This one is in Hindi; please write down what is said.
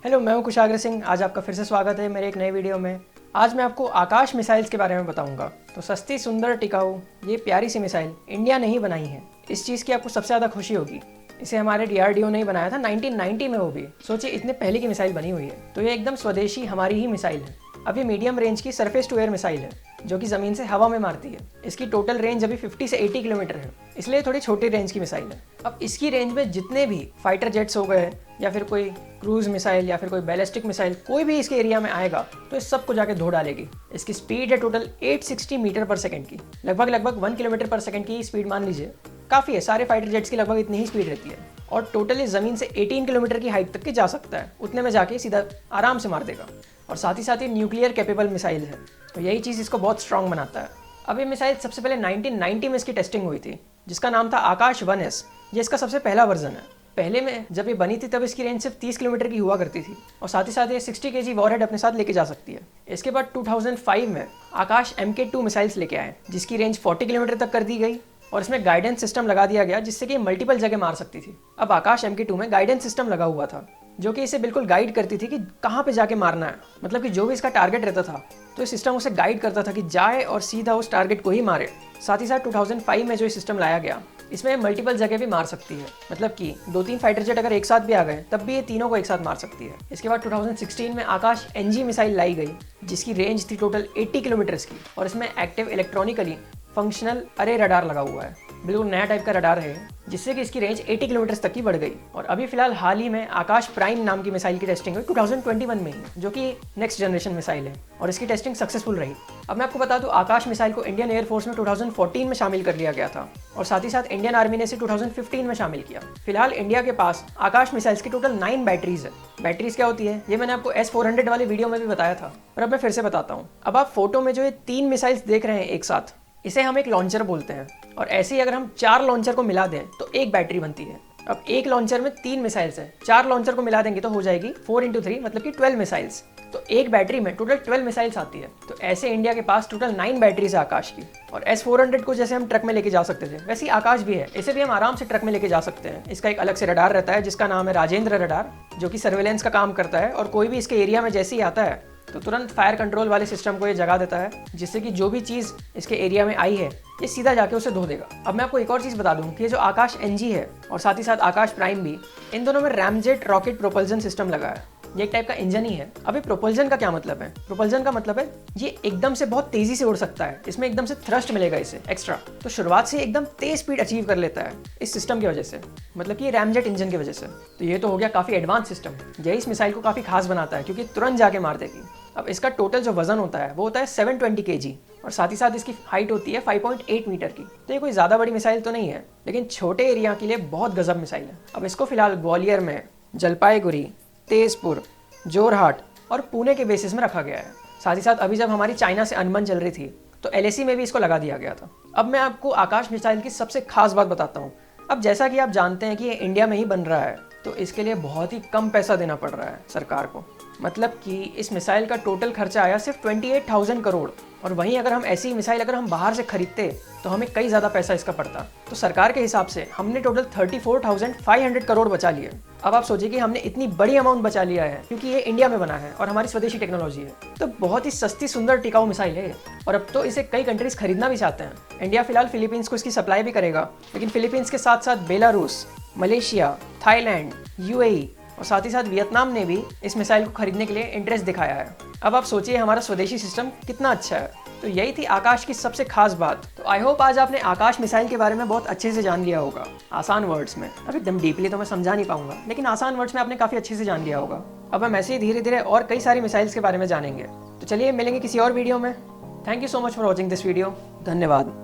हेलो, मैं हूं कुशाग्र सिंह। आज आपका फिर से स्वागत है मेरे एक नए वीडियो में। आज मैं आपको आकाश मिसाइल्स के बारे में बताऊंगा। तो सस्ती, सुंदर, टिकाऊ ये प्यारी सी मिसाइल इंडिया ने ही बनाई है। इस चीज़ की आपको सबसे ज़्यादा खुशी होगी। इसे हमारे DRDO ने ही बनाया था 1990 में। वो भी सोचिए, इतने पहले की मिसाइल बनी हुई है। तो ये एकदम स्वदेशी हमारी ही मिसाइल है। अभी मीडियम रेंज की सरफेस टू एयर मिसाइल है जो कि ज़मीन से हवा में मारती है। इसकी टोटल रेंज अभी 50 से 80 किलोमीटर है, इसलिए थोड़ी छोटी रेंज की मिसाइल है। अब इसकी रेंज में जितने भी फाइटर जेट्स हो गए या फिर कोई क्रूज मिसाइल या फिर कोई बैलिस्टिक मिसाइल, कोई भी इसके एरिया में आएगा तो इस सबको जाके धो डालेगी। इसकी स्पीड है टोटल 860 मीटर पर सेकंड की, लगभग 1 किलोमीटर पर सेकंड की स्पीड मान लीजिए। काफ़ी है, सारे फाइटर जेट्स की लगभग इतनी ही स्पीड रहती है। और टोटली ज़मीन से 18 किलोमीटर की हाइट तक के जा सकता है, उतने में जाके सीधा आराम से मार देगा। और साथ ही न्यूक्लियर कैपेबल मिसाइल है, तो यही चीज़ इसको बहुत स्ट्रॉन्ग बनाता है। अब ये मिसाइल सबसे पहले 1990 में इसकी टेस्टिंग हुई थी, जिसका नाम था आकाश 1S। ये इसका सबसे पहला वर्जन है। पहले में जब ये बनी थी तब इसकी रेंज सिर्फ 30 किलोमीटर की हुआ करती थी और साथ ही ये 60 kg वॉरहेड अपने साथ लेके जा सकती है। इसके बाद 2005 में आकाश MK2 मिसाइल्स लेके आए, जिसकी रेंज 40 किलोमीटर तक कर दी गई और इसमें गाइडेंस सिस्टम लगा दिया गया, जिससे कि मल्टीपल जगह मार सकती थी। अब आकाश MK2 में गाइडेंस सिस्टम लगा हुआ था जो कि इसे बिल्कुल गाइड करती थी कि कहाँ पे जाके मारना है। मतलब कि जो भी इसका टारगेट रहता था तो ये सिस्टम उसे गाइड करता था कि जाए और सीधा उस टारगेट को ही मारे। साथ ही साथ 2005 में जो ये सिस्टम लाया गया, इसमें मल्टीपल जगह भी मार सकती है। मतलब कि 2-3 फाइटर जेट अगर एक साथ भी आ गए तब भी ये तीनों को एक साथ मार सकती है। इसके बाद 2016 में आकाश NG मिसाइल लाई गई, जिसकी रेंज थी टोटल 80 किलोमीटर्स की और इसमें एक्टिव इलेक्ट्रॉनिकली फंक्शनल अरे रडार लगा हुआ है। बिल्कुल नया टाइप का रडार है, जिससे कि इसकी रेंज 80 किलोमीटर तक की बढ़ गई। और अभी फिलहाल हाल ही में आकाश प्राइम नाम की मिसाइल की टेस्टिंग हुई 2021 में ही, जो कि नेक्स्ट जनरेशन मिसाइल है और इसकी टेस्टिंग सक्सेसफुल रही। अब मैं आपको बता दूं, आकाश मिसाइल को इंडियन एयरफोर्स में 2014 में शामिल कर लिया गया था और साथ ही साथ इंडियन आर्मी ने इसे 2015 में शामिल किया। फिलहाल इंडिया के पास आकाश मिसाइल्स की टोटल 9 बैटरीज है। बैटरीज क्या होती है ये मैंने आपको S-400 वाले वीडियो में भी बताया था, और अब मैं फिर से बताता हूँ। अब आप फोटो में जो ये 3 मिसाइल्स देख रहे हैं एक साथ, इसे हम एक लॉन्चर बोलते हैं। और ऐसे ही अगर हम 4 लॉन्चर को मिला दें तो एक बैटरी बनती है। अब एक लॉन्चर में 3 मिसाइल्स हैं, 4 लॉन्चर को मिला देंगे तो हो जाएगी 4x3, मतलब कि 12 मिसाइल्स। तो एक बैटरी में टोटल 12 मिसाइल्स आती है। तो ऐसे इंडिया के पास टोटल 9 बैटरीज है आकाश की। और S-400 को जैसे हम ट्रक में लेके जा सकते थे, वैसे ही आकाश भी है, इसे भी हम आराम से ट्रक में लेके जा सकते हैं। इसका एक अलग से रडार रहता है जिसका नाम है राजेंद्र रडार, जो कि सर्वेलेंस का काम करता है और कोई भी इसके एरिया में जैसे ही आता है तो तुरंत फायर कंट्रोल वाले सिस्टम को ये जगा देता है, जिससे कि जो भी चीज़ इसके एरिया में आई है ये सीधा जाके उसे धो देगा। अब मैं आपको एक और चीज़ बता दूं कि ये जो आकाश NG है और साथ ही साथ आकाश प्राइम भी, इन दोनों में रैमजेट रॉकेट प्रोपल्जन सिस्टम लगा है। ये एक टाइप का इंजन ही है। अभी प्रोपल्जन का क्या मतलब है? प्रोपल्जन का मतलब है ये एकदम से बहुत तेजी से उड़ सकता है, इसमें एकदम से थ्रस्ट मिलेगा इसे एक्स्ट्रा। तो शुरुआत से एकदम तेज स्पीड अचीव कर लेता है इस सिस्टम की वजह से, मतलब कि रैमजेट इंजन की वजह से। तो ये तो हो गया काफ़ी एडवांस सिस्टम, यही इस मिसाइल को काफ़ी खास बनाता है क्योंकि तुरंत जाके मार देगी। अब इसका टोटल जो वजन होता है वो होता है 720 kg और साथ ही साथ इसकी हाइट होती है 5.8 मीटर की। तो ये कोई ज़्यादा बड़ी मिसाइल तो नहीं है, लेकिन छोटे एरिया के लिए बहुत गजब मिसाइल है। अब इसको फिलहाल ग्वालियर में, जलपाईगुड़ी, तेजपुर, जोरहाट और पुणे के बेसिस में रखा गया है। साथ ही साथ अभी जब हमारी चाइना से अनबन चल रही थी तो LAC में भी इसको लगा दिया गया था। अब मैं आपको आकाश मिसाइल की सबसे खास बात बताता हूँ। अब जैसा कि आप जानते हैं कि ये इंडिया में ही बन रहा है, तो इसके लिए बहुत ही कम पैसा देना पड़ रहा है सरकार को। मतलब कि इस मिसाइल का टोटल खर्चा आया सिर्फ 28,000 करोड़, और वहीं अगर हम ऐसी मिसाइल अगर हम बाहर से खरीदते तो हमें कई ज़्यादा पैसा इसका पड़ता। तो सरकार के हिसाब से हमने टोटल 34,500 करोड़ बचा लिए। अब आप सोचिए कि हमने इतनी बड़ी अमाउंट बचा लिया है क्योंकि ये इंडिया में बना है और हमारी स्वदेशी टेक्नोलॉजी है। तो बहुत ही सस्ती, सुंदर, टिकाऊ मिसाइल है और अब तो इसे कई कंट्रीज खरीदना भी चाहते हैं। इंडिया फिलहाल फिलीपींस को इसकी सप्लाई भी करेगा, लेकिन फिलीपींस के साथ साथ बेलारूस, मलेशिया, थाईलैंड, UAE और साथ ही साथ वियतनाम ने भी इस मिसाइल को खरीदने के लिए इंटरेस्ट दिखाया है। अब आप सोचिए हमारा स्वदेशी सिस्टम कितना अच्छा है। तो यही थी आकाश की सबसे खास बात। तो आई होप आज आपने आकाश मिसाइल के बारे में बहुत अच्छे से जान लिया होगा, आसान वर्ड्स में। अब एकदम डीपली तो मैं समझा नहीं पाऊंगा, लेकिन आसान वर्ड्स में आपने काफ़ी अच्छे से जान लिया होगा। अब हम ऐसे ही धीरे धीरे और कई सारी मिसाइल्स के बारे में जानेंगे। तो चलिए मिलेंगे किसी और वीडियो में। Thank you so much for watching this video. धन्यवाद।